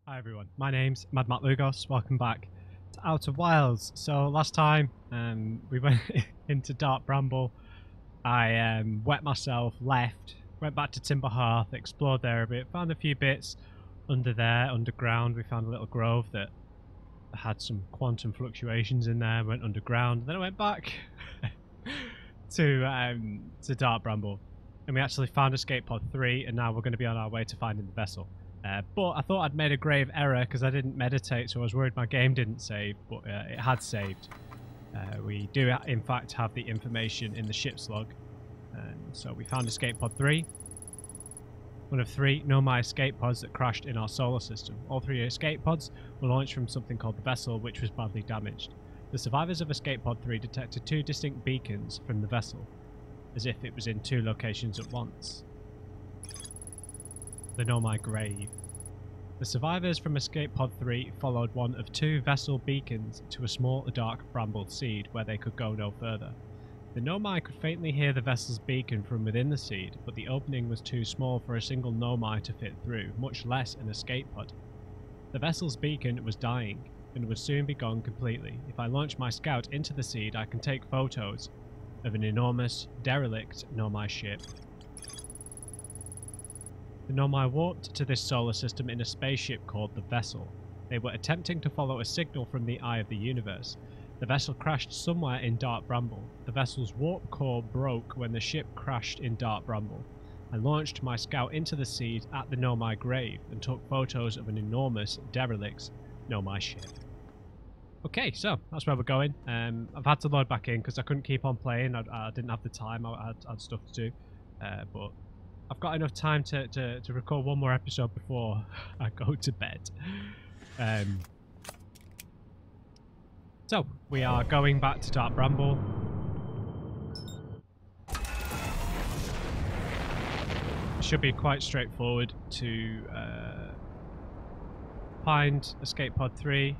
Hi everyone, my name's MadMatt Lugos. Welcome back to Outer Wilds. So last time we went into Dark Bramble. I wet myself, left, went back to Timber Hearth, explored there a bit, found a few bits underground. We found a little grove that had some quantum fluctuations in there, went underground, then I went back to Dark Bramble. And we actually found Escape Pod 3, and now we're going to be on our way to finding the vessel. But I thought I'd made a grave error because I didn't meditate, so I was worried my game didn't save, but it had saved. We do, in fact, have the information in the ship's log. So we found Escape Pod 3, one of 3 Nomai escape pods that crashed in our solar system. All 3 escape pods were launched from something called the vessel, which was badly damaged. The survivors of Escape Pod 3 detected 2 distinct beacons from the vessel, as if it was in 2 locations at once. The Nomai grave. The survivors from Escape Pod 3 followed one of 2 vessel beacons to a small dark bramble seed where they could go no further. The Nomai could faintly hear the vessel's beacon from within the seed, but the opening was too small for a single Nomai to fit through, much less an escape pod. The vessel's beacon was dying, and would soon be gone completely. If I launch my scout into the seed, I can take photos of an enormous, derelict Nomai ship. The Nomai warped to this solar system in a spaceship called the Vessel. They were attempting to follow a signal from the eye of the universe. The vessel crashed somewhere in Dark Bramble. The vessel's warp core broke when the ship crashed in Dark Bramble. I launched my scout into the seed at the Nomai grave and took photos of an enormous, derelict Nomai ship. Okay, so that's where we're going. I've had to load back in because I couldn't keep on playing. I didn't have the time. I had stuff to do. But I've got enough time to record one more episode before I go to bed. So, we are going back to Dark Bramble. It should be quite straightforward to find Escape Pod 3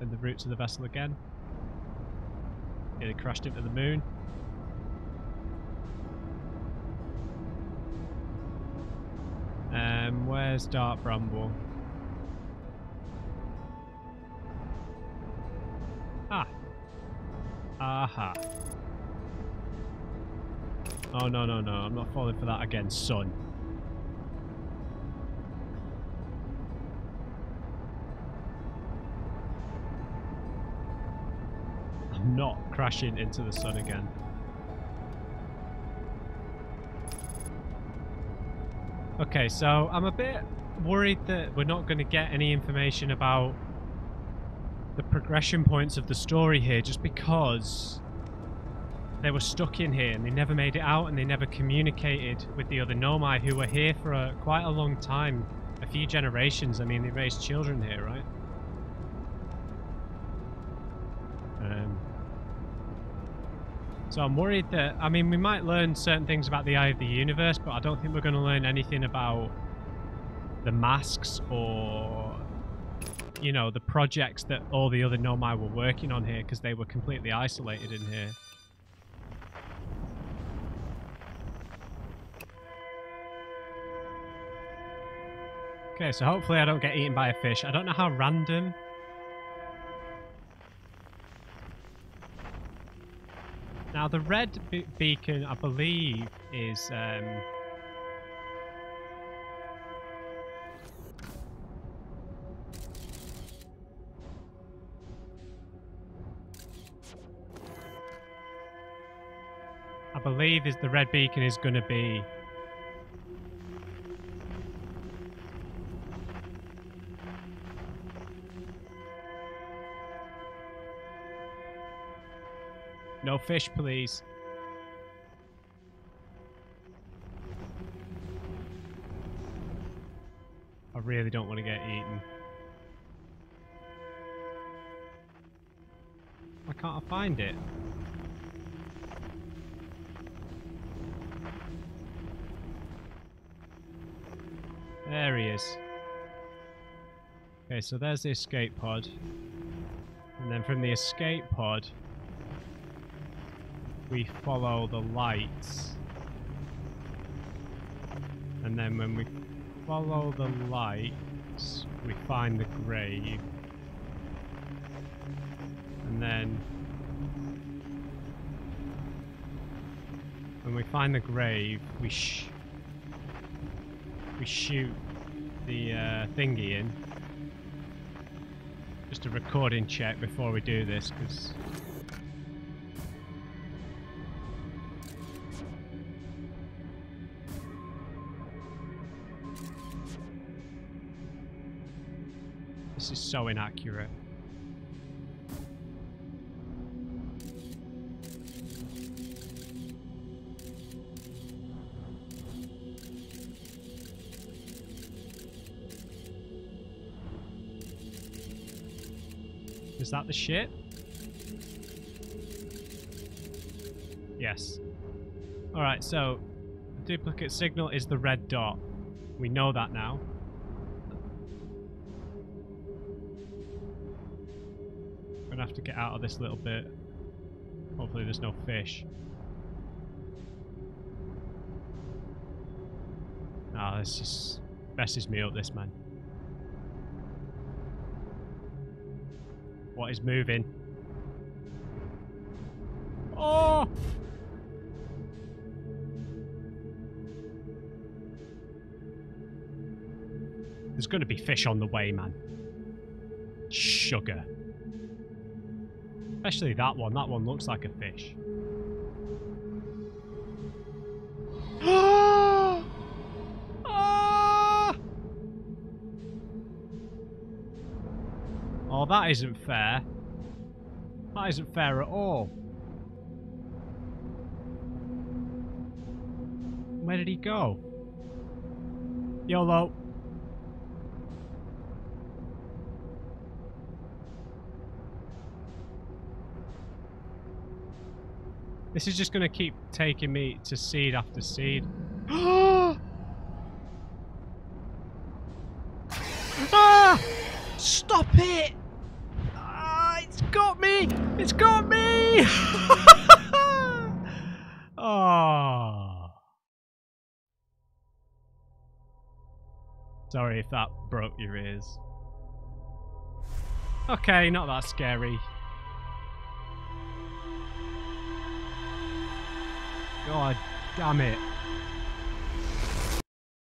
and the route to the vessel again. Nearly crashed into the moon. Where's Dark Bramble? Ah. Aha. Oh, no, no, no. I'm not falling for that again, son. I'm not crashing into the sun again. Okay, so I'm a bit worried that we're not going to get any information about the progression points of the story here, just because they were stuck in here and they never made it out and they never communicated with the other Nomai who were here for quite a long time, a few generations. I mean, they raised children here, right? So I'm worried that, I mean, we might learn certain things about the Eye of the Universe, but I don't think we're going to learn anything about the masks or, you know, the projects that all the other Nomai were working on here, because they were completely isolated in here. Okay, so hopefully I don't get eaten by a fish. I don't know how random. Now the red beacon, I believe, is the red beacon is going to be no fish, please. I really don't want to get eaten. Why can't I find it? There he is. Okay, so there's the escape pod. And then from the escape pod, we follow the lights. And then when we follow the light, we find the grave. And then when we find the grave, we shoot the thingy in. Just a recording check before we do this, because this is so inaccurate. Is that the shit? Yes. Alright, so the duplicate signal is the red dot. We know that now. I'm gonna have to get out of this little bit. Hopefully there's no fish. Ah, this just messes me up, this, man. What is moving? Oh! There's going to be fish on the way, man. Sugar. Especially that one. That one looks like a fish. Oh, that isn't fair. That isn't fair at all. Where did he go? YOLO. This is just going to keep taking me to seed after seed. Ah! Stop it! It's got me! It's got me! Oh. Sorry if that broke your ears. Okay, not that scary. God damn it.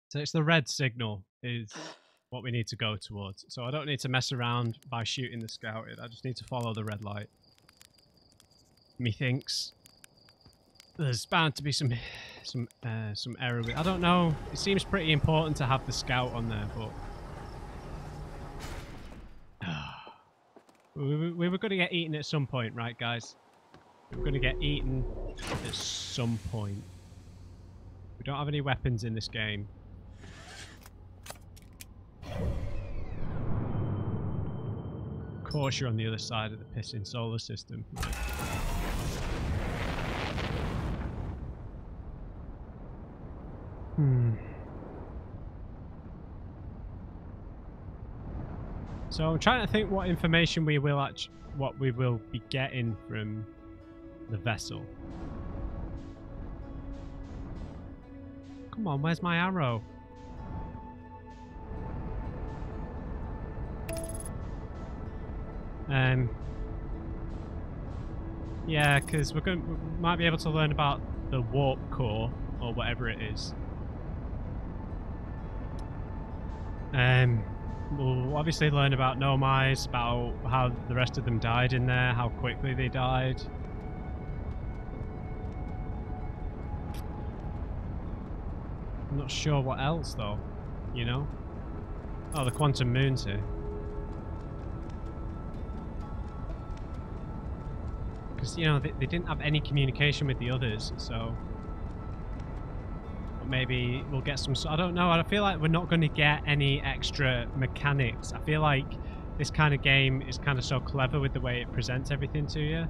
So it's the red signal is what we need to go towards. So I don't need to mess around by shooting the scouted. I just need to follow the red light. Methinks there's bound to be some error with, I don't know. It seems pretty important to have the scout on there, but we were going to get eaten at some point, right, guys? We were going to get eaten at some point. We don't have any weapons in this game. Of course you're on the other side of the pissing solar system. So I'm trying to think what information we will be getting from the vessel. Come on, where's my arrow? Yeah, because we might be able to learn about the warp core or whatever it is. We'll obviously learn about Nomai, about how the rest of them died in there, how quickly they died. I'm not sure what else though, you know? Oh, the quantum moon's here. Because, you know, they didn't have any communication with the others, so... But maybe we'll get some... I don't know, I feel like we're not going to get any extra mechanics. I feel like this kind of game is kind of so clever with the way it presents everything to you.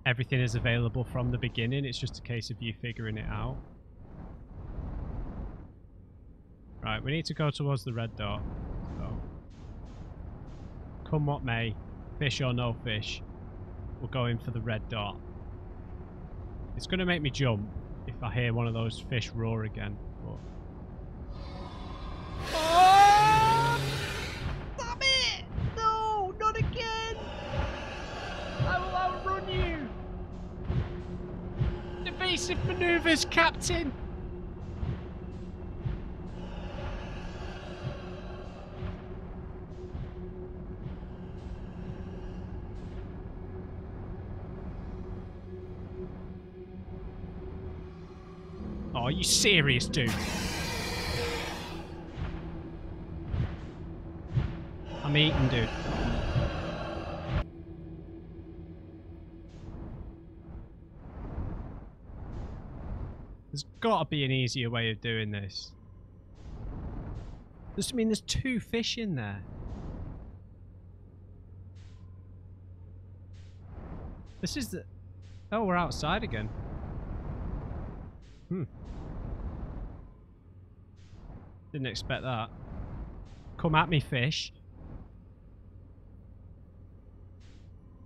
Everything is available from the beginning. It's just a case of you figuring it out. Right, we need to go towards the red dot. So, come what may, fish or no fish, we're going for the red dot. It's going to make me jump if I hear one of those fish roar again. But... Oh! Stop it! No, not again! I will outrun you! Evasive maneuvers, Captain! Oh, are you serious, dude? I'm eating, dude. There's got to be an easier way of doing this. I mean, there's 2 fish in there. This is the... Oh, we're outside again. Didn't expect that. Come at me, fish.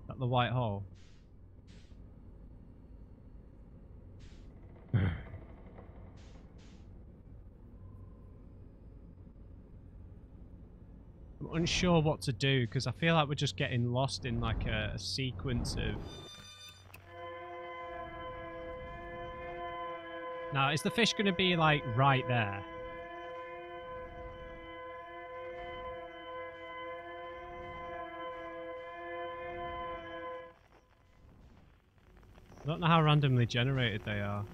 At the white hole. I'm unsure what to do because I feel like we're just getting lost in like a sequence of... Now, is the fish going to be like right there? I don't know how randomly generated they are.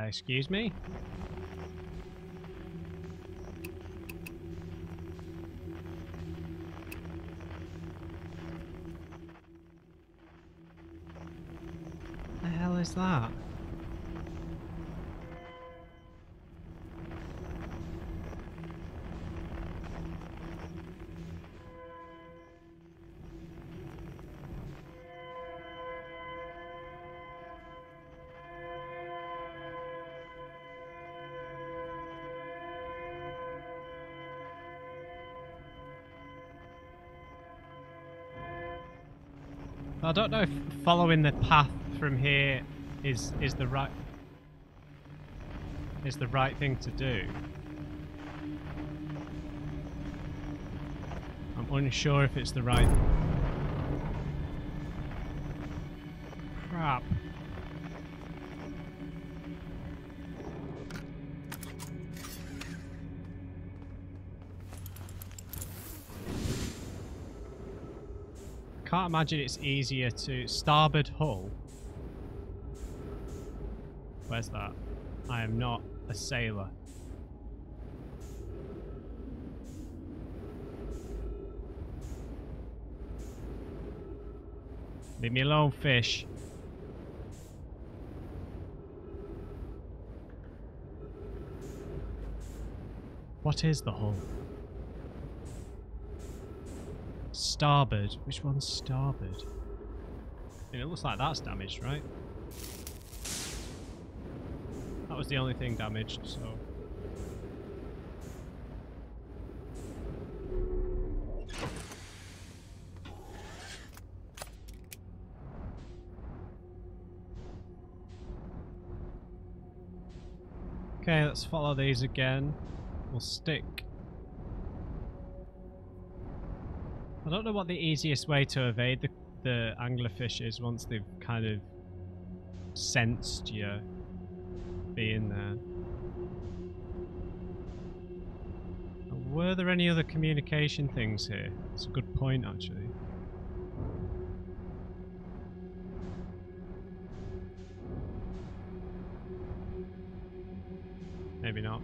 Excuse me? The hell is that? I don't know if following the path from here is the right thing to do. I'm unsure if it's the right... Crap. Can't imagine it's easier to... Starboard hull? Where's that? I am not a sailor. Leave me alone, fish. What is the hull? Starboard. Which one's starboard? I mean, it looks like that's damaged, right? That was the only thing damaged, so... Okay, let's follow these again. We'll stick. I don't know what the easiest way to evade the anglerfish is once they've kind of sensed you being there. Were there any other communication things here? It's a good point, actually. Maybe not.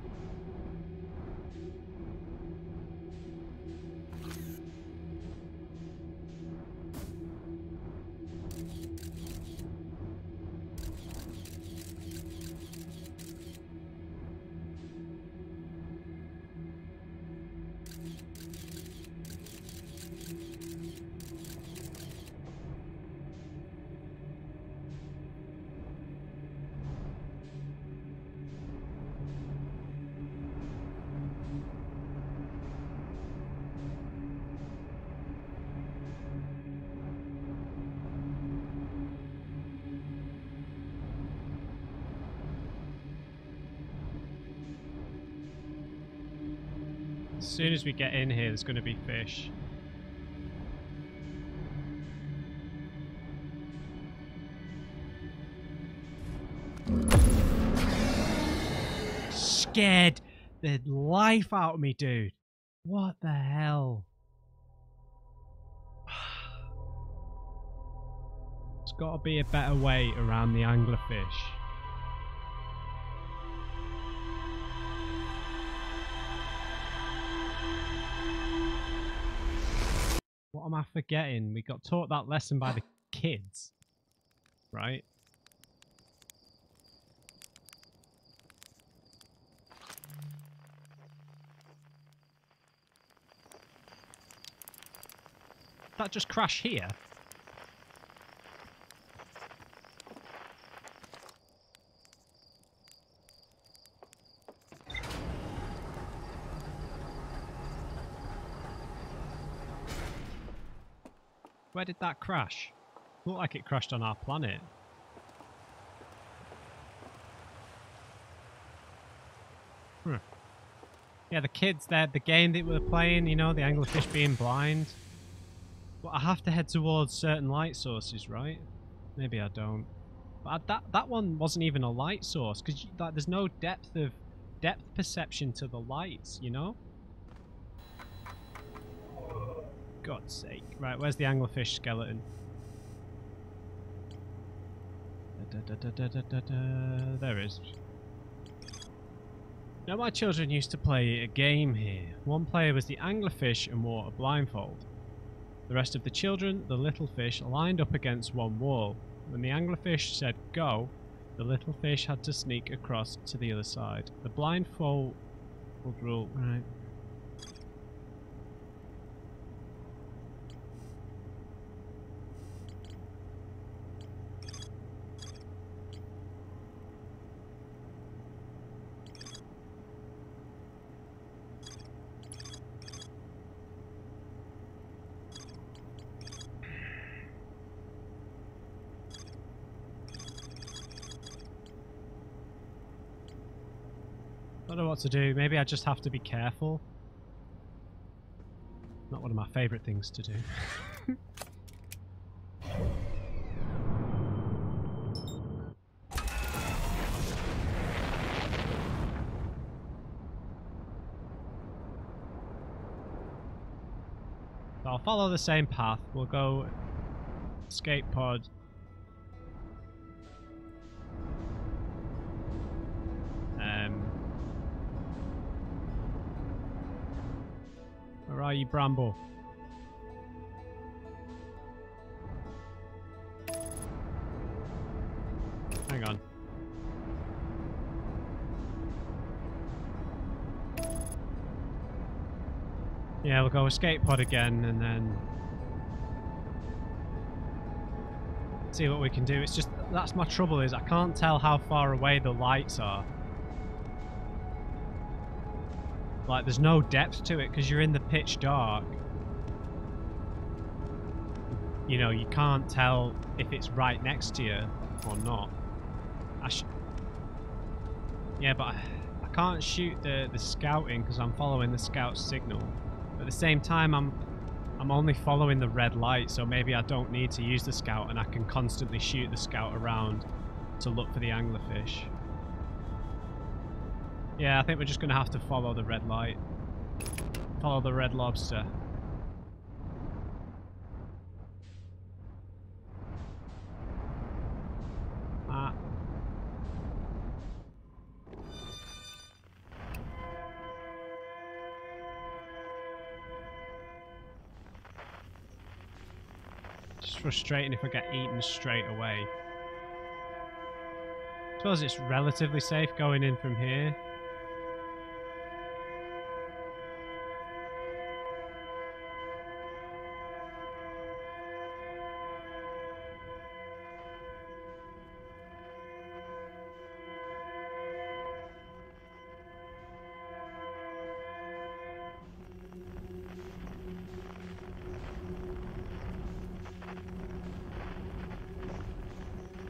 soon as we get in here, there's going to be fish. Scared the life out of me, dude. What the hell? There's got to be a better way around the anglerfish. What am I forgetting? We got taught that lesson by the kids, right? That just crash here? Where did that crash? Looked like it crashed on our planet. Yeah, the kids, the game that we're playing, you know, the anglerfish being blind. But I have to head towards certain light sources, right? Maybe I don't. But that one wasn't even a light source, because there's no depth perception to the lights, you know? God's sake. Right, where's the anglerfish skeleton? There it is. Now, my children used to play a game here. One player was the anglerfish and wore a blindfold. The rest of the children, the little fish, lined up against one wall. When the anglerfish said go, the little fish had to sneak across to the other side. The blindfold rule, right? I don't know what to do. Maybe I just have to be careful. Not one of my favourite things to do. So I'll follow the same path. We'll go escape pod. Where are you, Bramble? Hang on. Yeah, we'll go escape pod again and then see what we can do. It's just, that's my trouble, is I can't tell how far away the lights are. Like, there's no depth to it because you're in the pitch dark. You know, you can't tell if it's right next to you or not. Yeah, but I can't shoot the scouting because I'm following the scout's signal. But at the same time, I'm only following the red light, so maybe I don't need to use the scout and I can constantly shoot the scout around to look for the anglerfish. Yeah, I think we're just going to have to follow the red light. Follow the red lobster. Ah. Just frustrating if I get eaten straight away. I suppose it's relatively safe going in from here.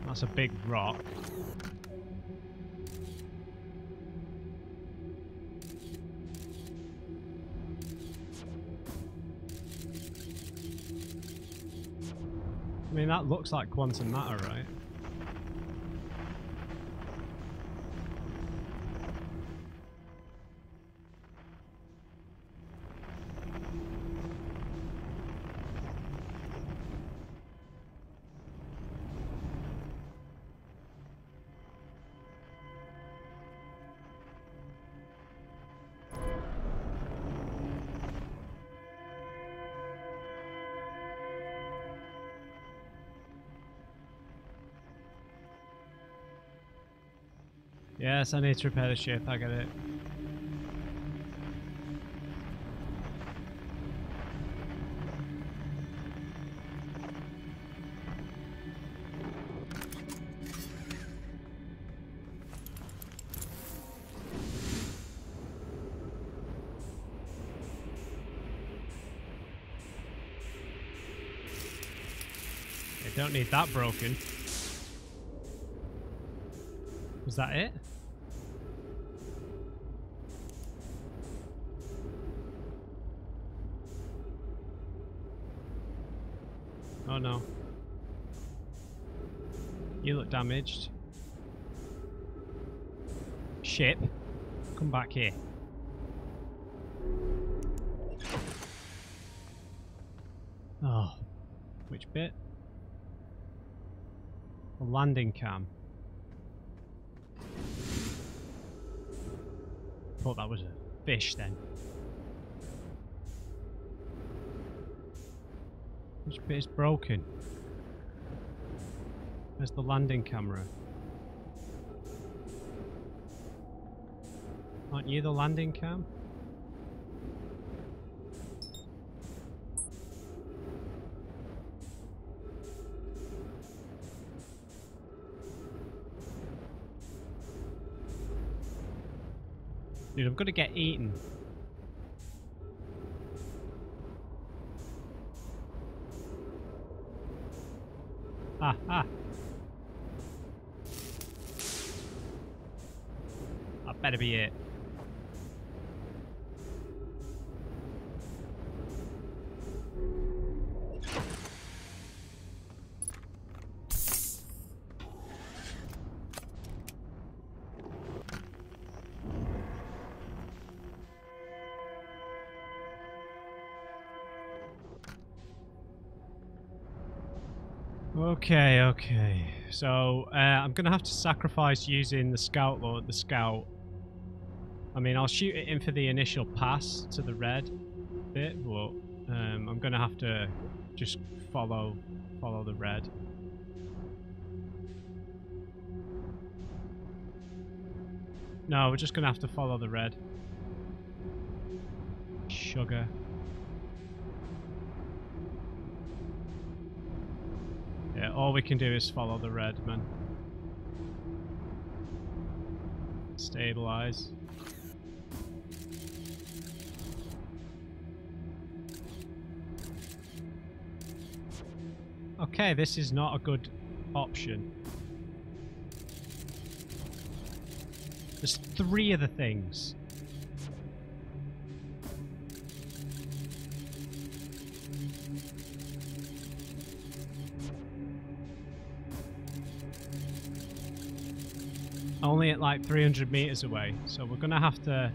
That's a big rock. mean, that looks like quantum matter, right? Yes, I need to repair the ship, I get it. I don't need that broken. Was that it? Oh no. You look damaged. Ship, come back here. Oh, which bit? The landing cam. Thought that was a fish then. Which bit is broken? Where's the landing camera? Aren't you the landing cam? Dude, I'm gonna get eaten. Ah, ah. That better be it. Okay, okay. So, I'm going to have to sacrifice using the scout lord, the scout. I mean, I'll shoot it in for the initial pass to the red bit, but I'm going to have to just follow the red. No, we're just going to have to follow the red. Sugar. Yeah, all we can do is follow the red, man. Stabilize. Okay, this is not a good option. There's 3 of the things. Only at like 300 meters away, so we're gonna have to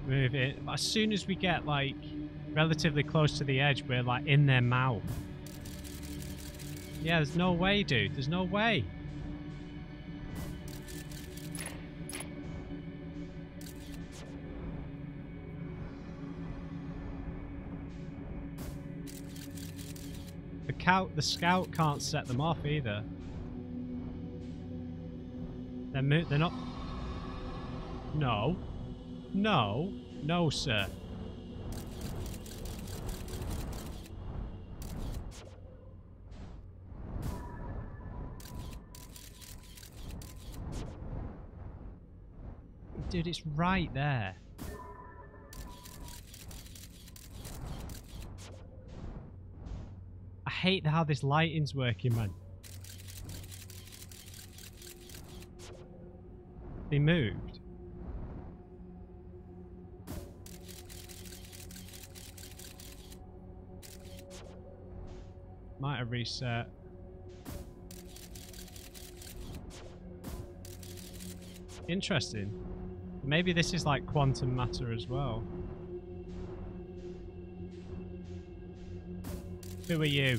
move it. As soon as we get like relatively close to the edge, we're like in their mouth. Yeah, there's no way, dude. There's no way. The scout can't set them off either. They're not. No. No. No, sir. Dude, it's right there. I hate how this lighting's working, man. They moved. Might have reset. Interesting. Maybe this is like quantum matter as well. Who are you?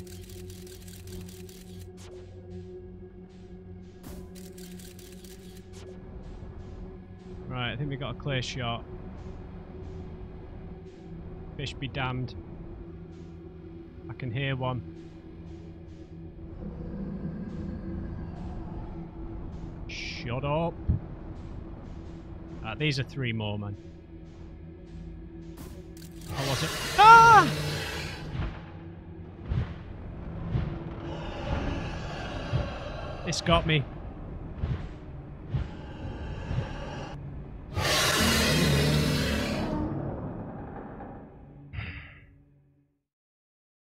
Right, I think we got a clear shot. Fish be damned. I can hear one. Shut up. These are 3 more, man. I wasn't. Ah! This got me.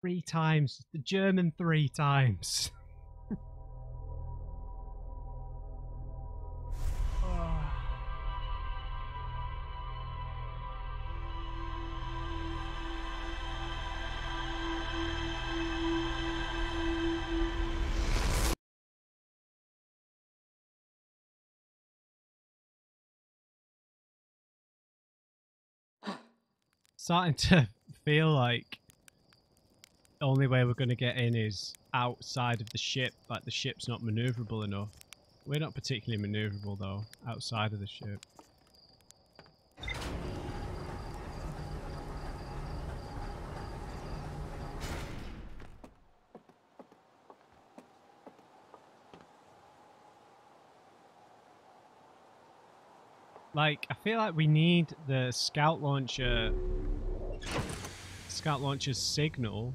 Three times. The German 3 times. Starting to feel like the only way we're going to get in is outside of the ship. Like the ship's not maneuverable enough. We're not particularly maneuverable though, outside of the ship. Like, I feel like we need the scout launcher's signal.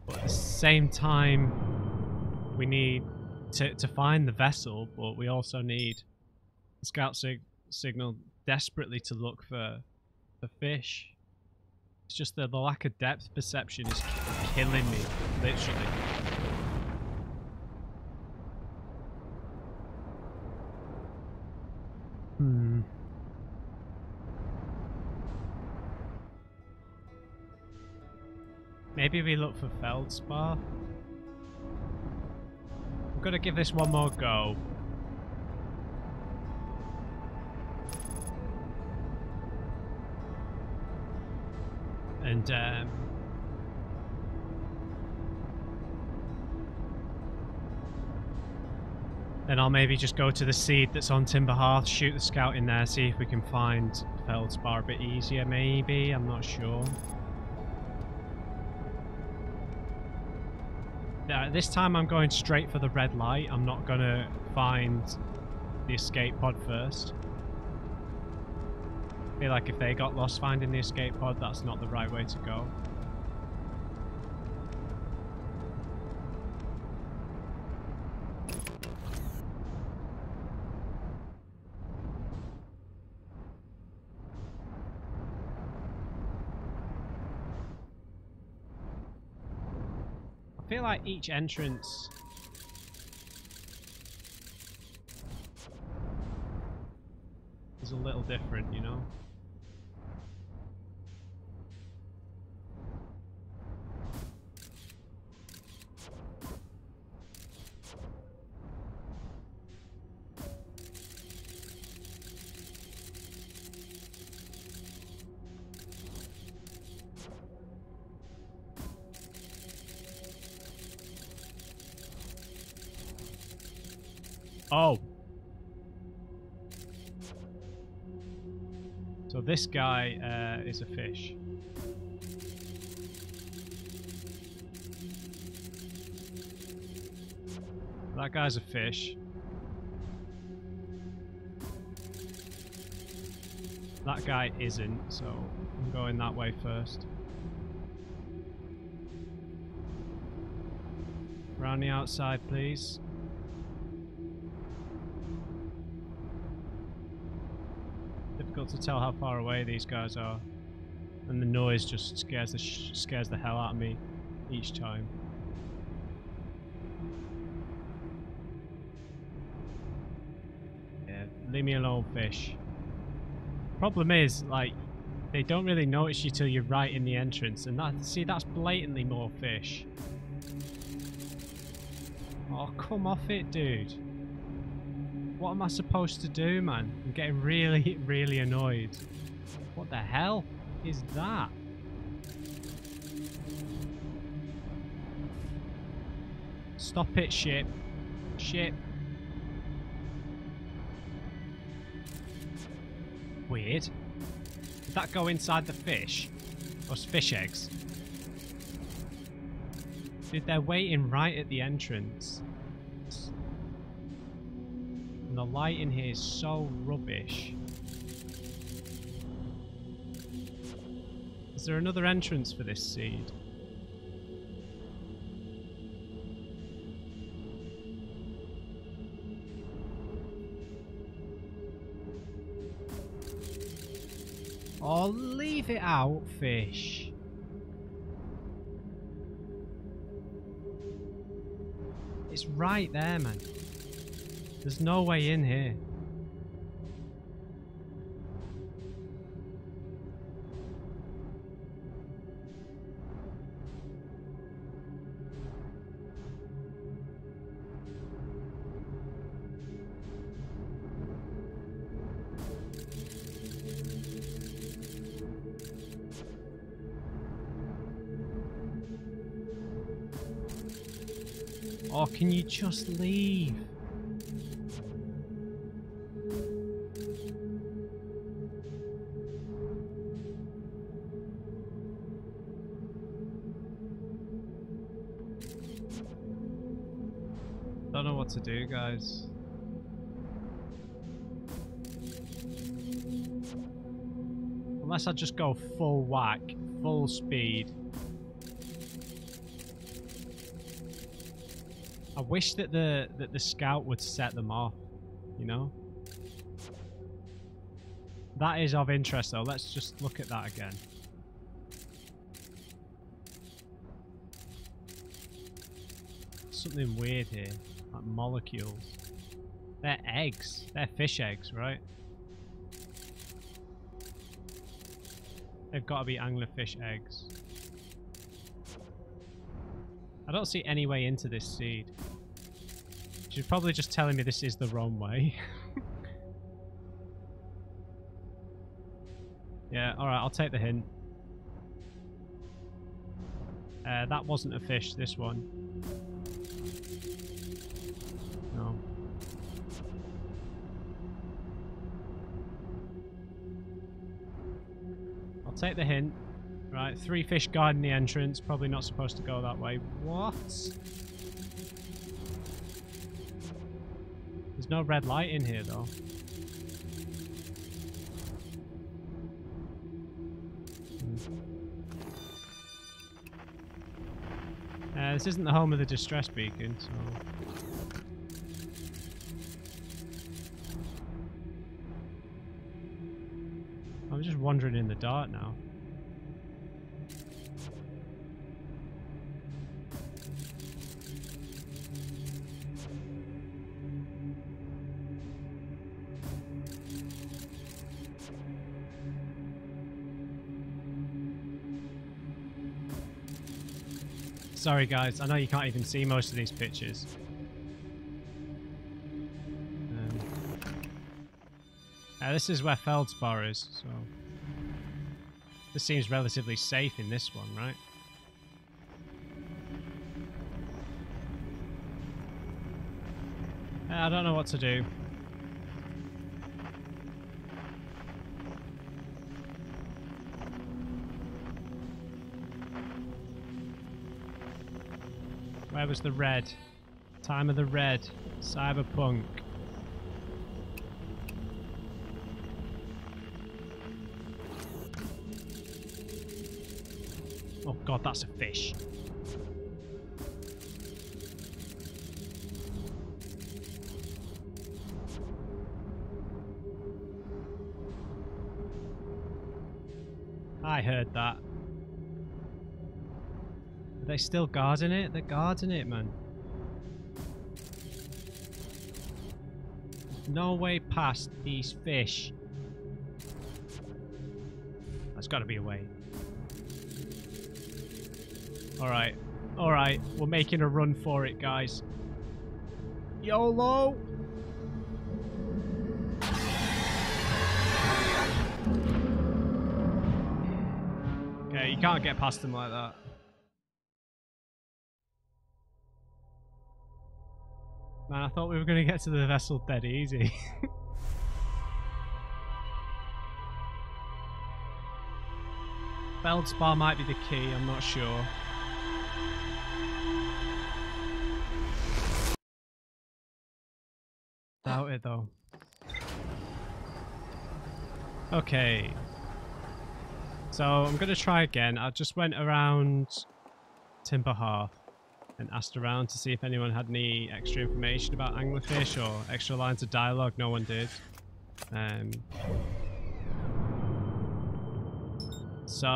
But at the same time, we need to find the vessel, but we also need the scout signal desperately to look for the fish. It's just the lack of depth perception is killing me, literally. Maybe we look for Feldspar. I'm gonna give this one more go. And then I'll maybe just go to the seed that's on Timber Hearth, shoot the scout in there, see if we can find Feldspar a bit easier, maybe. I'm not sure. This time I'm going straight for the red light. I'm not going to find the escape pod first. I feel like if they got lost finding the escape pod, that's not the right way to go. I feel like each entrance is a little different, you know? Oh. So this guy is a fish. That guy's a fish. That guy isn't, so I'm going that way first. Around the outside, please. Difficult to tell how far away these guys are, and the noise just scares the hell out of me each time. Yeah, leave me alone, fish. Problem is, like, They don't really notice you till you're right in the entrance, and see, that's blatantly more fish. Oh, come off it, dude. What am I supposed to do, man? I'm getting really, really annoyed. What the hell is that? Stop it, ship. Ship. Weird. Did that go inside the fish? Those fish eggs? Dude, they're waiting right at the entrance. And the light in here is so rubbish. Is there another entrance for this seed? Oh, leave it out, fish. It's right there, man. There's no way in here. Oh, can you just leave? Don't know what to do, guys. Unless I just go full whack, full speed. I wish that the scout would set them off, you know? That is of interest though. Let's just look at that again. Something weird here, like molecules. They're eggs. They're fish eggs, right? They've got to be anglerfish eggs. I don't see any way into this seed. She's probably just telling me this is the wrong way. Yeah, alright, I'll take the hint. That wasn't a fish, this one. No. I'll take the hint. Right, 3 fish guarding the entrance. Probably not supposed to go that way. What? There's no red light in here, though. This isn't the home of the distress beacon, so... I'm just wandering in the dark now. Sorry guys, I know you can't even see most of these pictures. This is where Feldspar is, so... This seems relatively safe in this one, right? I don't know what to do. Where was the red? Time of the red. Cyberpunk. Oh god, that's a fish. I heard that. Are they still guarding it? They're guarding it, man. There's no way past these fish. There's got to be a way. Alright. Alright. We're making a run for it, guys. YOLO! Okay, you can't get past them like that. Man, I thought we were going to get to the vessel dead easy. Feldspar might be the key, I'm not sure. Doubt it though. Okay. So I'm going to try again. I just went around Timber Hearth and asked around to see if anyone had any extra information about anglerfish or extra lines of dialogue. No one did. So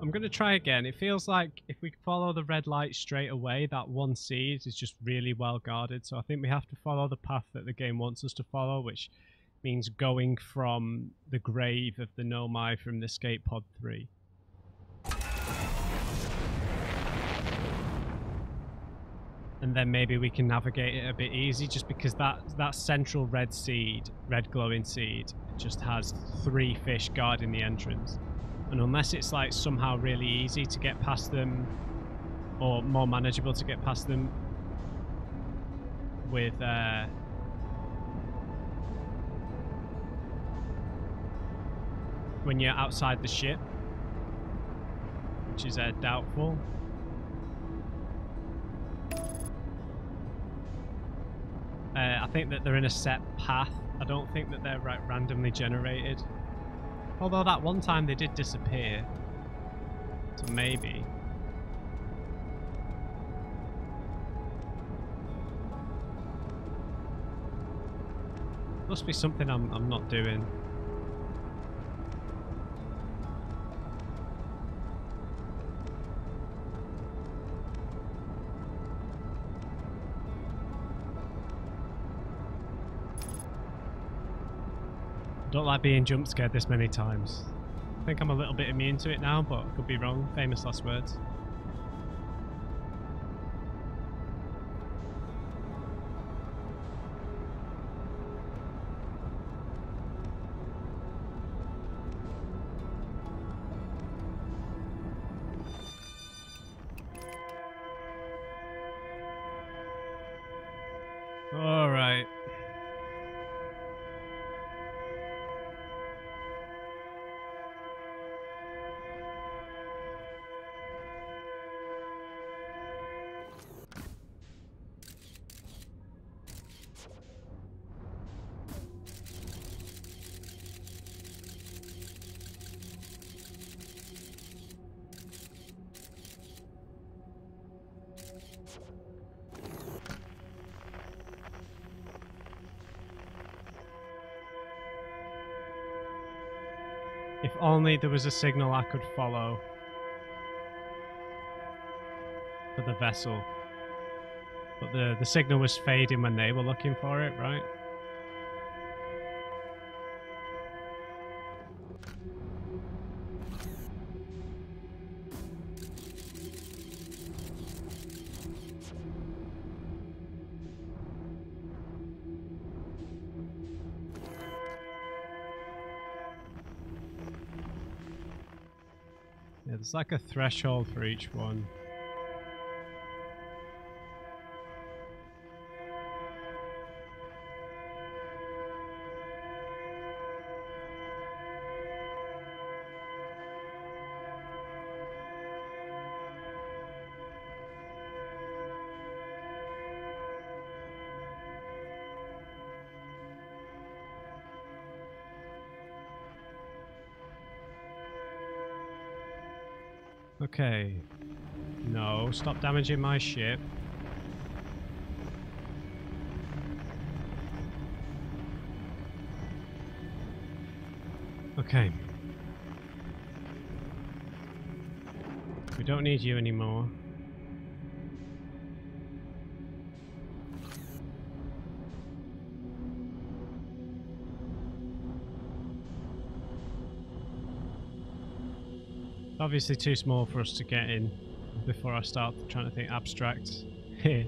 I'm going to try again. It feels like if we follow the red light straight away, that one seed is just really well guarded. So I think we have to follow the path that the game wants us to follow, which means going from the grave of the Nomai from the Escape Pod 3. And then maybe we can navigate it a bit easy, just because that central red seed, red glowing seed, just has 3 fish guarding the entrance. And unless it's like somehow really easy to get past them, or more manageable to get past them with when you're outside the ship, which is doubtful. I think that they're in a set path. I don't think that they're randomly generated. Although that one time they did disappear. So maybe. Must be something I'm not doing. Don't like being jump scared this many times. I think I'm a little bit immune to it now, but could be wrong. Famous last words. All right. If only there was a signal I could follow for the vessel. But the signal was fading when they were looking for it, right? Yeah, there's like a threshold for each one. Okay. No, stop damaging my ship. Okay. We don't need you anymore. Obviously too small for us to get in before I start trying to think abstract here.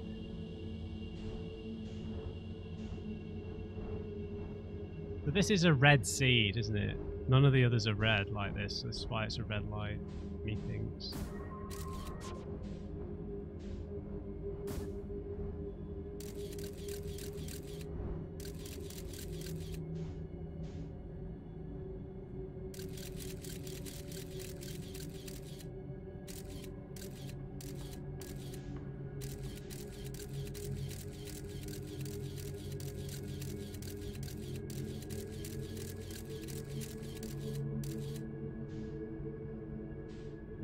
But this is a red seed, isn't it? None of the others are red like this, so this is why it's a red light, methinks.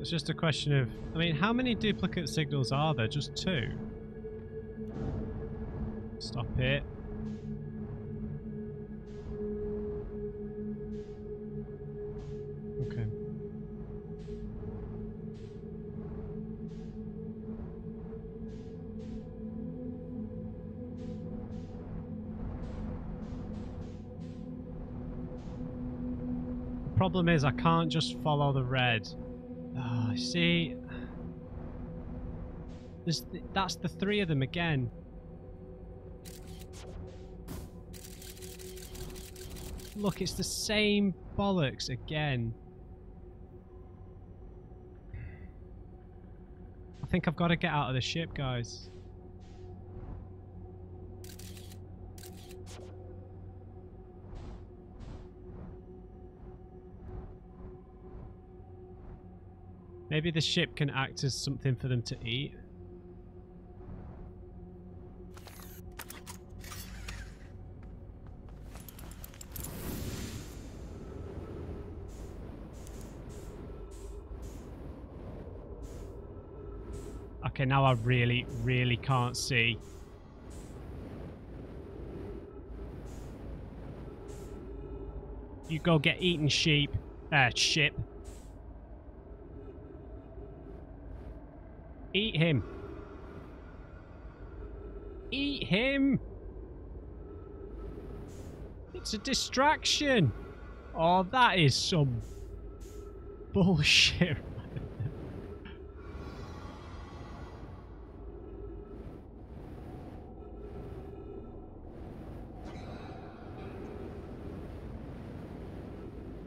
It's just a question of, I mean, how many duplicate signals are there? Just 2? Stop it. Okay. The problem is I can't just follow the red. Oh, see, that's the 3 of them again. Look, it's the same bollocks again. I think I've got to get out of the ship, guys. Maybe the ship can act as something for them to eat. Okay, now I really, really can't see. You go get eaten, sheep. Ship. Eat him. Eat him. It's a distraction. Oh, that is some bullshit.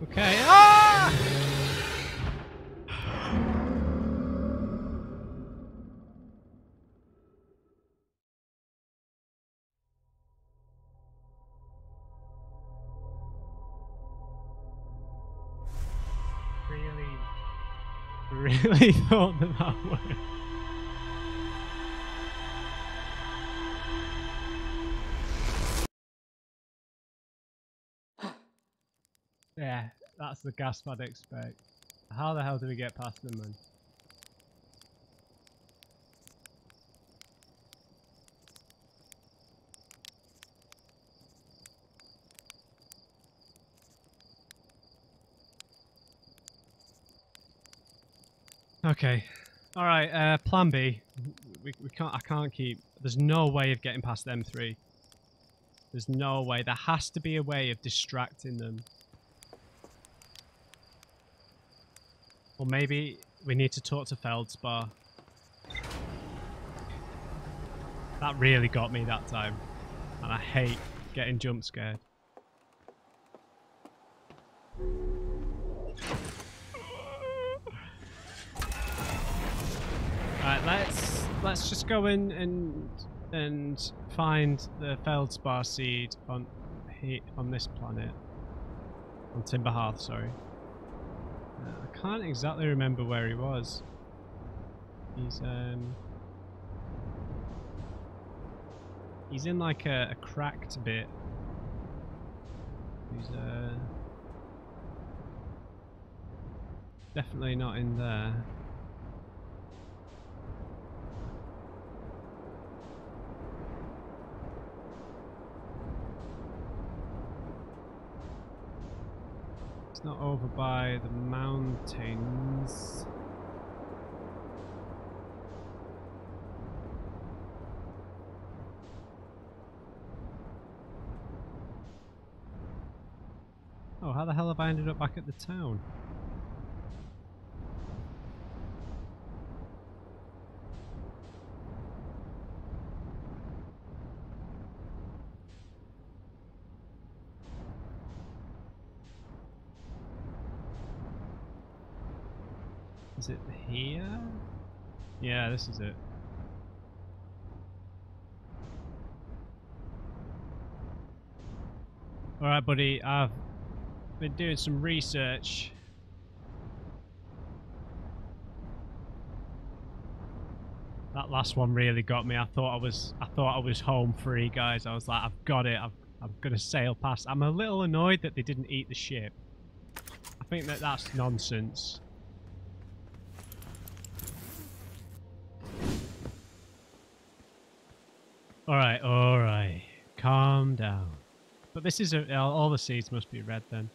Okay. Ah! Really thought that worked. Yeah, that's the gasp I'd expect. How the hell do we get past them, man? Okay. Alright, plan B. We can't, I can't keep, there's no way of getting past them 3. There's no way. There has to be a way of distracting them. Or maybe we need to talk to Feldspar. That really got me that time. And I hate getting jump scared. Alright, let's just go in and find the Feldspar seed on this planet. On Timberhearth, sorry. I can't exactly remember where he was. He's in like a cracked bit. He's definitely not in there. It's not over by the mountains. Oh, how the hell have I ended up back at the town? Is it here? Yeah, this is it. Alright, buddy, I've been doing some research. That last one really got me. I thought I was home free, guys. I was like, I've got it. I'm gonna sail past. I'm a little annoyed that they didn't eat the ship. I think that that's nonsense. Alright, alright. Calm down. But this is all the seeds must be red then.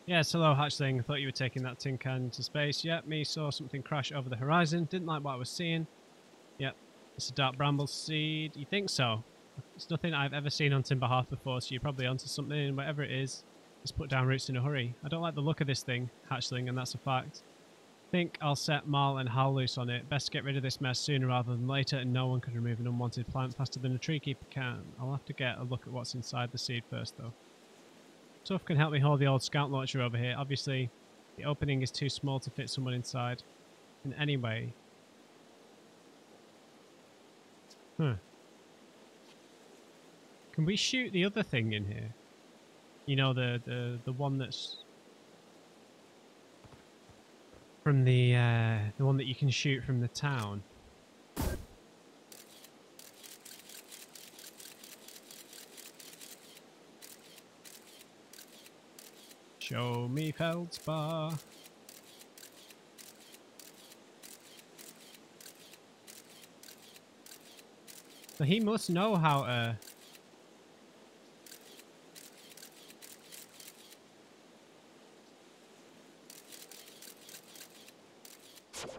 Yes, hello hatchling. I thought you were taking that tin can to space. Yep, me saw something crash over the horizon. Didn't like what I was seeing. Yep, it's a dark bramble seed. You think so? It's nothing I've ever seen on Timberhearth before, so you're probably onto something. Whatever it is, just put down roots in a hurry. I don't like the look of this thing, hatchling, and that's a fact. Think I'll set Mal and Hal loose on it. Best get rid of this mess sooner rather than later, and no one can remove an unwanted plant faster than a tree keeper can. I'll have to get a look at what's inside the seed first, though. Tuff can help me hold the old scout launcher over here. Obviously, the opening is too small to fit someone inside. And anyway... Can we shoot the other thing in here? You know, the one that's... From the one that you can shoot from the town. Show me Feldspar. So he must know how to...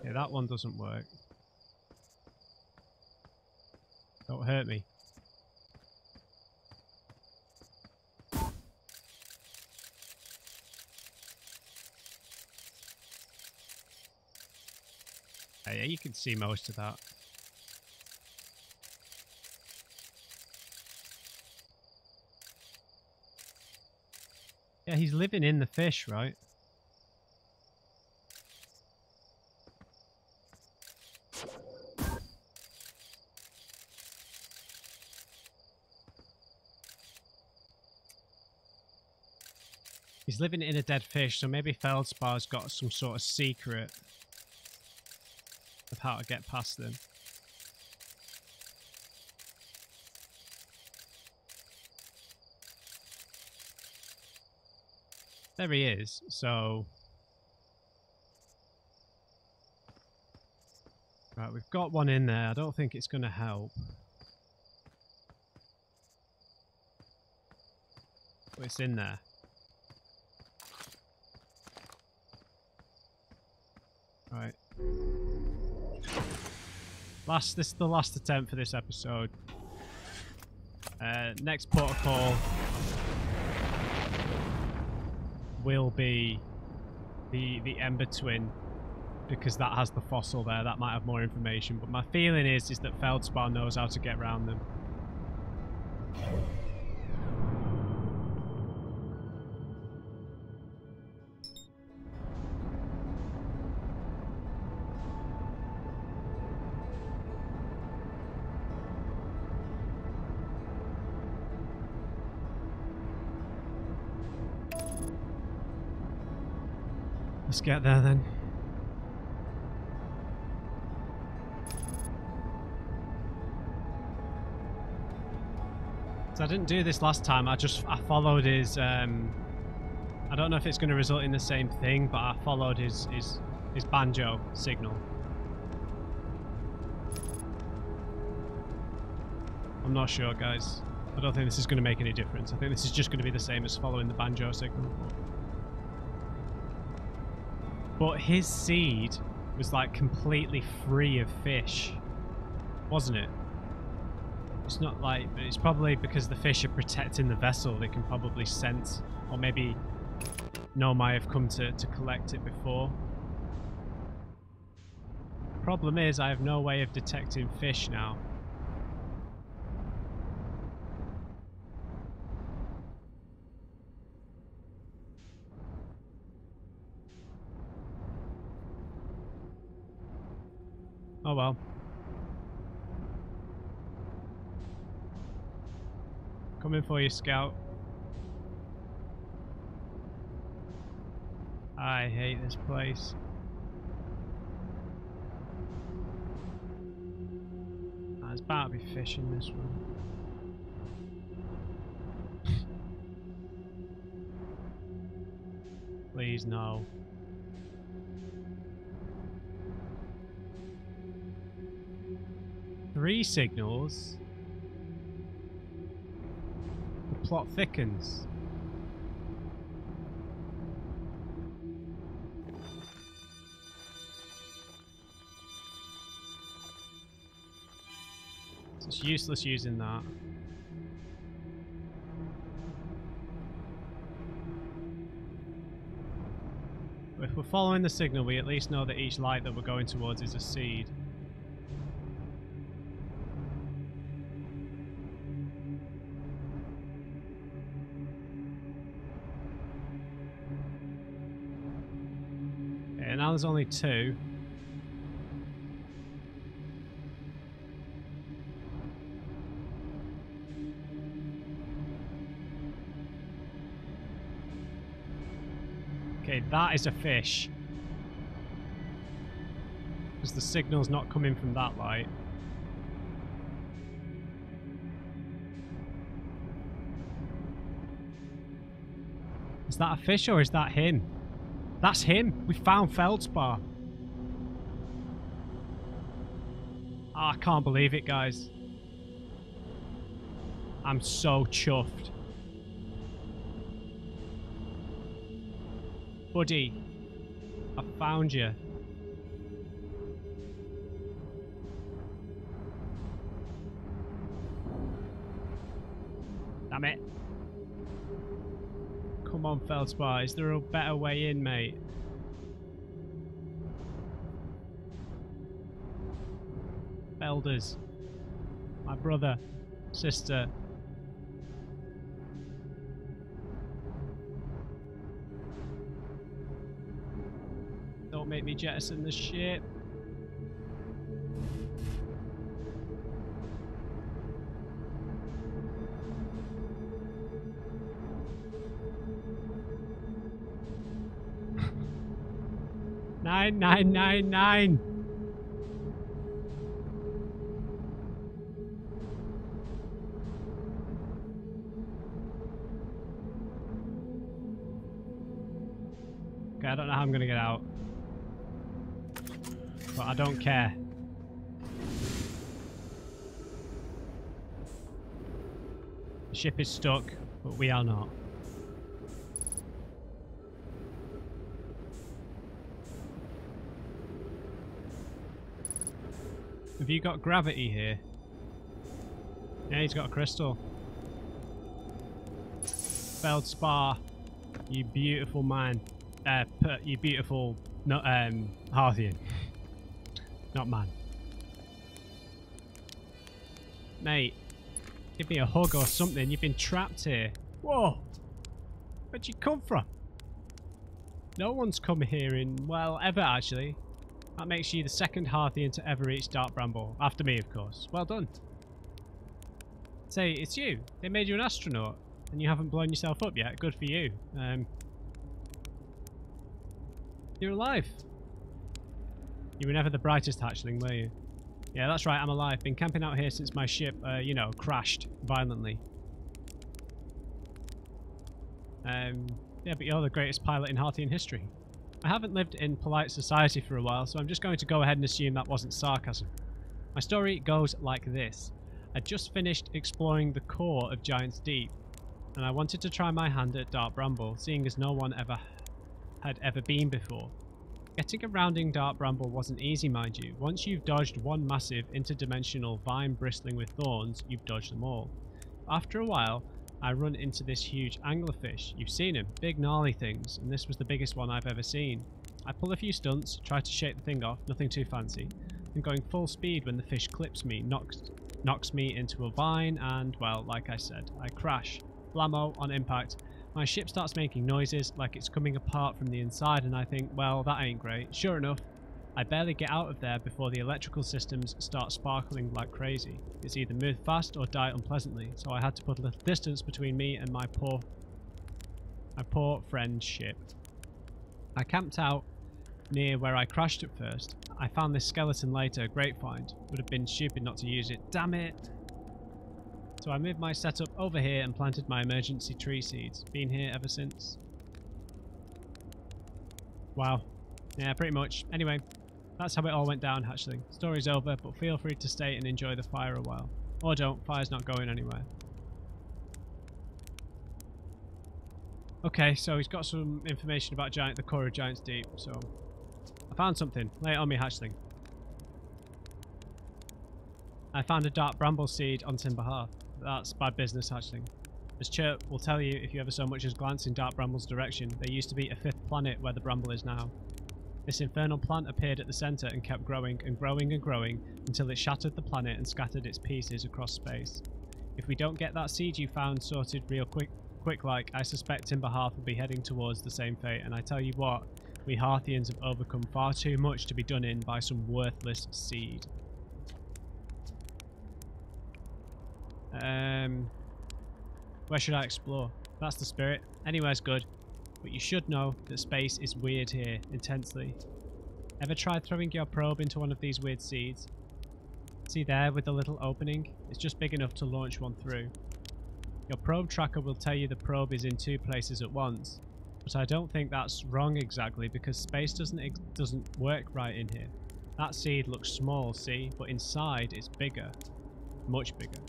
Yeah, that one doesn't work. Don't hurt me. Yeah, you can see most of that. Yeah, he's living in the fish, right? He's living in a dead fish, so maybe Feldspar's got some sort of secret of how to get past them. There he is, so... Right, we've got one in there. I don't think it's going to help. But it's in there. Right. This is the last attempt for this episode. Next protocol will be the Ember Twin, because that has the fossil there. That might have more information, but my feeling is that Feldspar knows how to get around them. Let's get there then. So I didn't do this last time. I followed his. I don't know if it's going to result in the same thing, but I followed his banjo signal. I'm not sure, guys. I don't think this is going to make any difference. I think this is just going to be the same as following the banjo signal. But his seed was like completely free of fish, wasn't it? It's not like, it's probably because the fish are protecting the vessel. They can probably sense, or maybe Nomai have come to collect it before. Problem is, I have no way of detecting fish now. Oh well. Coming for you, Scout. I hate this place. There's bound to be fish in this one. Please no. Three signals. The plot thickens. It's useless using that. But if we're following the signal, we at least know that each light that we're going towards is a seed. Okay, now there's only two. Okay, that is a fish. Because the signal's not coming from that light. Is that a fish or is that him? That's him! We found Feldspar! Oh, I can't believe it, guys. I'm so chuffed. Buddy, I found you. Damn it. Come on, Feldspar, is there a better way in, mate? Felders. My brother, sister. Don't make me jettison the ship. Nine. Okay, I don't know how I'm gonna get out. But I don't care. The ship is stuck, but we are not. Have you got gravity here? Yeah, he's got a crystal. Feldspar, you beautiful man. You beautiful, not Harthian. Not man. Mate, give me a hug or something. You've been trapped here. Whoa! Where'd you come from? No one's come here in, well, ever actually. That makes you the second Harthian to ever reach Dark Bramble. After me, of course. Well done. Say, it's you. They made you an astronaut. And you haven't blown yourself up yet. Good for you. You're alive. You were never the brightest hatchling, were you? Yeah, that's right, I'm alive. Been camping out here since my ship, you know, crashed violently. Yeah, but you're the greatest pilot in Harthian history. I haven't lived in polite society for a while, so I'm just going to go ahead and assume that wasn't sarcasm. My story goes like this. I just finished exploring the core of Giant's Deep, and I wanted to try my hand at Dark Bramble, seeing as no one had ever been before. Getting around in Dark Bramble wasn't easy, mind you. Once you've dodged one massive interdimensional vine bristling with thorns, you've dodged them all. After a while, I run into this huge anglerfish. You've seen him, big gnarly things, and this was the biggest one I've ever seen. I pull a few stunts, try to shake the thing off, nothing too fancy. I'm going full speed when the fish clips me, knocks me into a vine, and, well, like I said, I crash. Blammo, on impact. My ship starts making noises like it's coming apart from the inside, and I think, well, that ain't great. Sure enough, I barely get out of there before the electrical systems start sparkling like crazy. It's either move fast or die unpleasantly, so I had to put a little distance between me and my poor friend's ship. I camped out near where I crashed at first. I found this skeleton later, great find. Would have been stupid not to use it, damn it! So I moved my setup over here and planted my emergency tree seeds. Been here ever since. Wow. Yeah, pretty much. Anyway, that's how it all went down, hatchling. Story's over, but feel free to stay and enjoy the fire a while. Or don't, fire's not going anywhere. Okay, so he's got some information about the core of Giant's Deep, so... I found something. Lay it on me, hatchling. I found a dark bramble seed on Timber Hearth. That's bad business, hatchling. As Chirp will tell you if you ever so much as glance in Dark Bramble's direction, there used to be a 5th planet where the bramble is now. This infernal plant appeared at the centre and kept growing and growing and growing until it shattered the planet and scattered its pieces across space. If we don't get that seed you found sorted real quick like, I suspect Timber Hearth will be heading towards the same fate, and I tell you what, we Hearthians have overcome far too much to be done in by some worthless seed. Where should I explore? That's the spirit. Anywhere's good. But you should know that space is weird here, intensely. Ever tried throwing your probe into one of these weird seeds? See there with the little opening? It's just big enough to launch one through. Your probe tracker will tell you the probe is in 2 places at once. But I don't think that's wrong exactly, because space doesn't work right in here. That seed looks small, see? But inside it's bigger. Much bigger.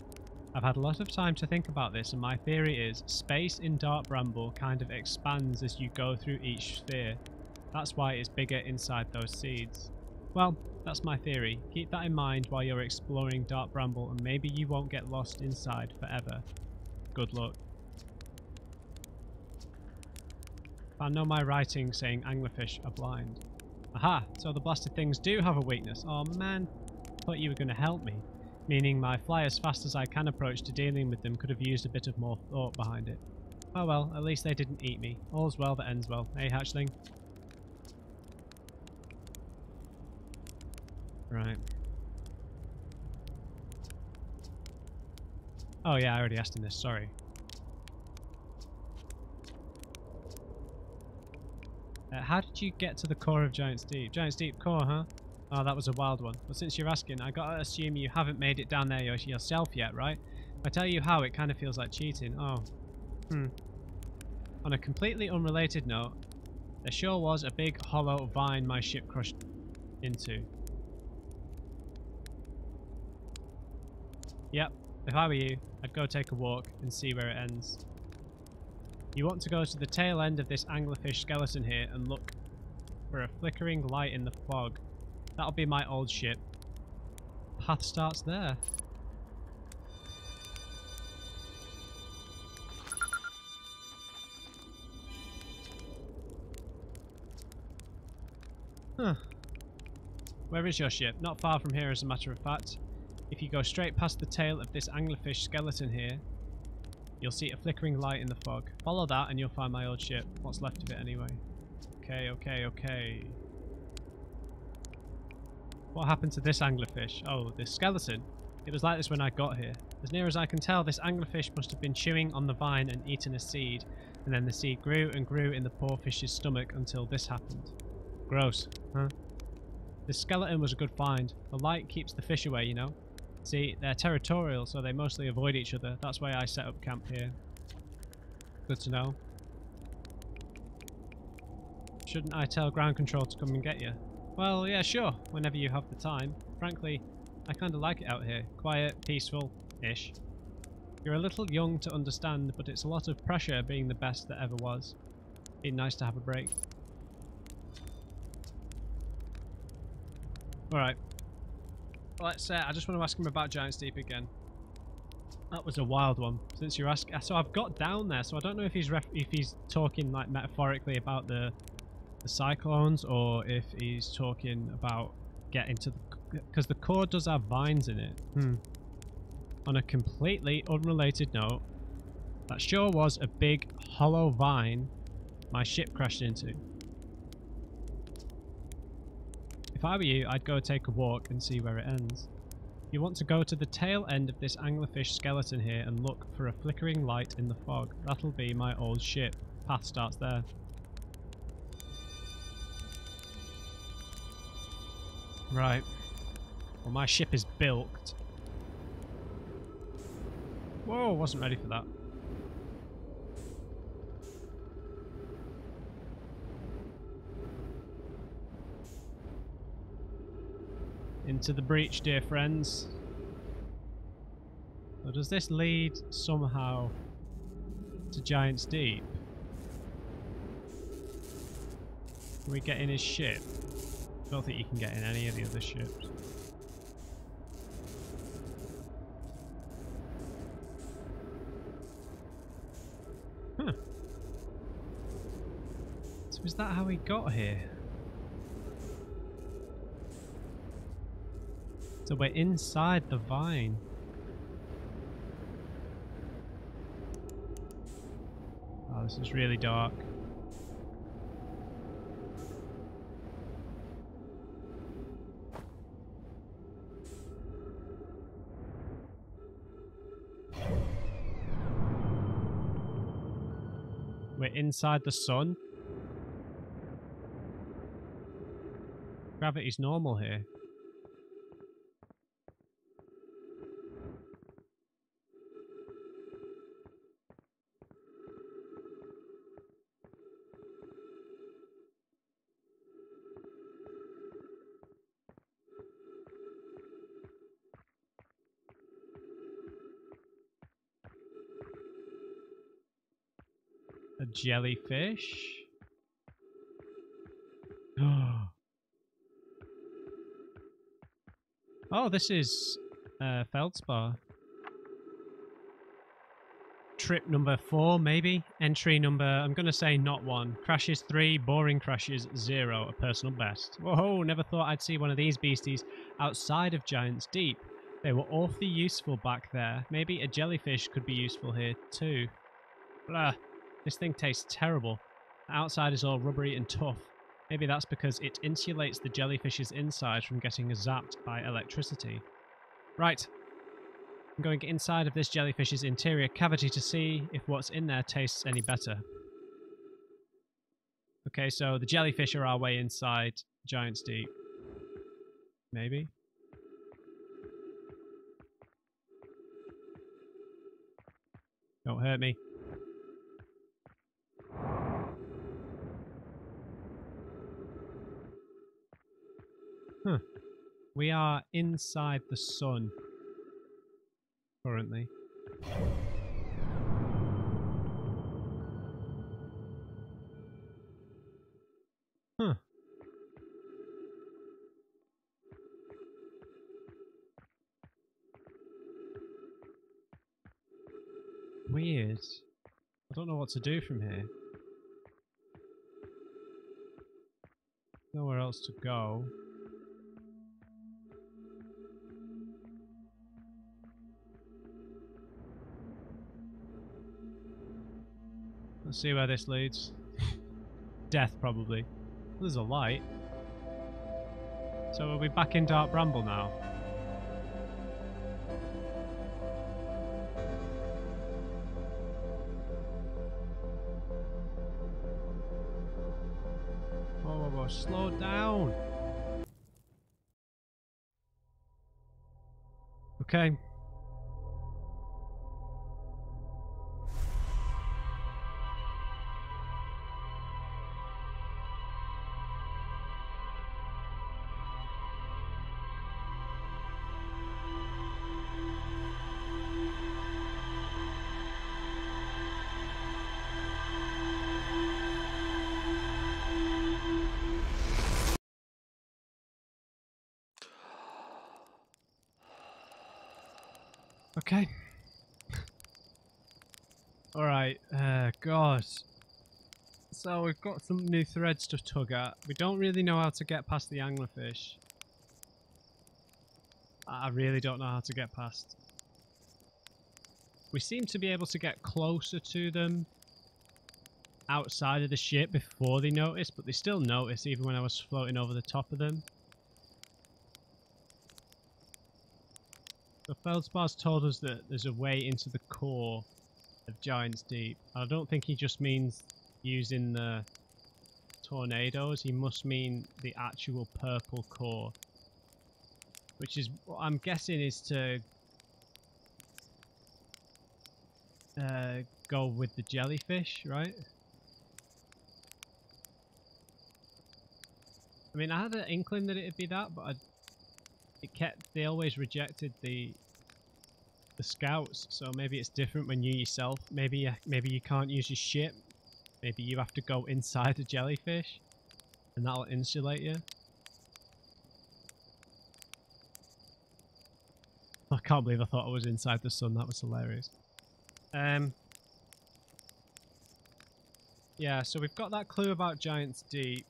I've had a lot of time to think about this, and my theory is space in Dark Bramble kind of expands as you go through each sphere. That's why it's bigger inside those seeds. Well, that's my theory. Keep that in mind while you're exploring Dark Bramble, and maybe you won't get lost inside forever. Good luck. Found Nomai writing saying anglerfish are blind. Aha! So the blasted things do have a weakness. Oh man, thought you were going to help me. Meaning my fly as fast as I can approach to dealing with them could have used a bit of more thought behind it. Oh well, at least they didn't eat me. All's well that ends well. Hey, hatchling. Right. Oh yeah, I already asked him this, sorry. How did you get to the core of Giant's Deep? Giant's Deep core, huh? Oh, that was a wild one. But since you're asking, I gotta assume you haven't made it down there yourself yet, right? If I tell you how, it kind of feels like cheating. Oh. On a completely unrelated note, there sure was a big hollow vine my ship crushed into. Yep, if I were you, I'd go take a walk and see where it ends. You want to go to the tail end of this anglerfish skeleton here and look for a flickering light in the fog. That'll be my old ship. Path starts there. Huh. Where is your ship? Not far from here, as a matter of fact. If you go straight past the tail of this anglerfish skeleton here, you'll see a flickering light in the fog. Follow that and you'll find my old ship. What's left of it anyway. Okay. What happened to this anglerfish? Oh, this skeleton. It was like this when I got here. As near as I can tell, this anglerfish must have been chewing on the vine and eaten a seed, and then the seed grew and grew in the poor fish's stomach until this happened. Gross, huh? This skeleton was a good find. The light keeps the fish away, you know? See, they're territorial, so they mostly avoid each other. That's why I set up camp here. Good to know. Shouldn't I tell ground control to come and get you? Well, yeah, sure, whenever you have the time. Frankly, I kinda like it out here. Quiet, peaceful-ish. You're a little young to understand, but it's a lot of pressure being the best that ever was. Be nice to have a break. Alright. Let's I just want to ask him about Giant's Deep again. That was a wild one. Since you're asking, so I've got down there, so I don't know if he's talking like metaphorically about the cyclones, or if he's talking about getting to the, because the core does have vines in it. On a completely unrelated note, that sure was a big hollow vine my ship crashed into. If I were you, I'd go take a walk and see where it ends. You want to go to the tail end of this anglerfish skeleton here and look for a flickering light in the fog. That'll be my old ship. Path starts there. Right. Well, my ship is bilked. Whoa, wasn't ready for that. Into the breach, dear friends. So does this lead somehow to Giant's Deep? Can we get in his ship? I don't think you can get in any of the other ships. Huh. So is that how he got here? So we're inside the vine. Oh, this is really dark. We're inside the sun. Gravity's normal here. A jellyfish. Oh, this is Feldspar. Trip number 4, maybe. Entry number, I'm going to say not 1. Crashes 3, boring crashes 0, a personal best. Whoa, never thought I'd see one of these beasties outside of Giant's Deep. They were awfully useful back there. Maybe a jellyfish could be useful here too. Blah. This thing tastes terrible. The outside is all rubbery and tough. Maybe that's because it insulates the jellyfish's inside from getting zapped by electricity. Right. I'm going inside of this jellyfish's interior cavity to see if what's in there tastes any better. Okay, so the jellyfish are our way inside Giant's Deep. Maybe? Don't hurt me. Huh. We are inside the sun currently. Huh. Weird. I don't know what to do from here. Nowhere else to go. Let's see where this leads. Death, probably. There's a light. So are we back in Dark Bramble now? Whoa, whoa, whoa, slow down! Okay. Okay. Alright, God. So we've got some new threads to tug at. We don't really know how to get past the anglerfish. I really don't know how to get past. We seem to be able to get closer to them outside of the ship before they notice, but they still notice even when I was floating over the top of them. The Feldspar's told us that there's a way into the core of Giant's Deep. I don't think he just means using the tornadoes. He must mean the actual purple core, which is what I'm guessing is to go with the jellyfish, right? I mean, I had an inkling that it'd be that, but they always rejected the scouts, so maybe it's different when you yourself, maybe you can't use your ship, maybe you have to go inside the jellyfish, and that'll insulate you. I can't believe I thought I was inside the sun, that was hilarious. Yeah, so we've got that clue about Giant's Deep,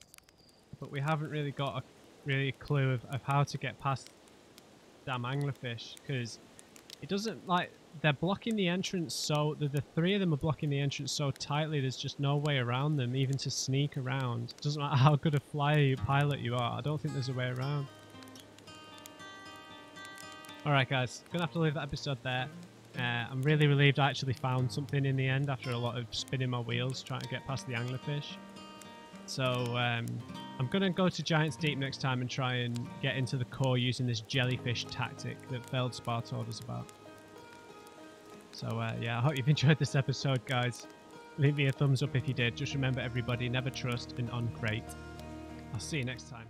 but we haven't really got a clue of how to get past damn anglerfish, because it doesn't, like, they're blocking the entrance, so the three of them are blocking the entrance so tightly there's just no way around them, even to sneak around. It doesn't matter how good a pilot you are, I don't think there's a way around. Alright guys, gonna have to leave that episode there. I'm really relieved I actually found something in the end after a lot of spinning my wheels trying to get past the anglerfish. So I'm going to go to Giant's Deep next time and try and get into the core using this jellyfish tactic that Feldspar told us about. So yeah, I hope you've enjoyed this episode, guys. Leave me a thumbs up if you did. Just remember, everybody, never trust an uncrate. I'll see you next time.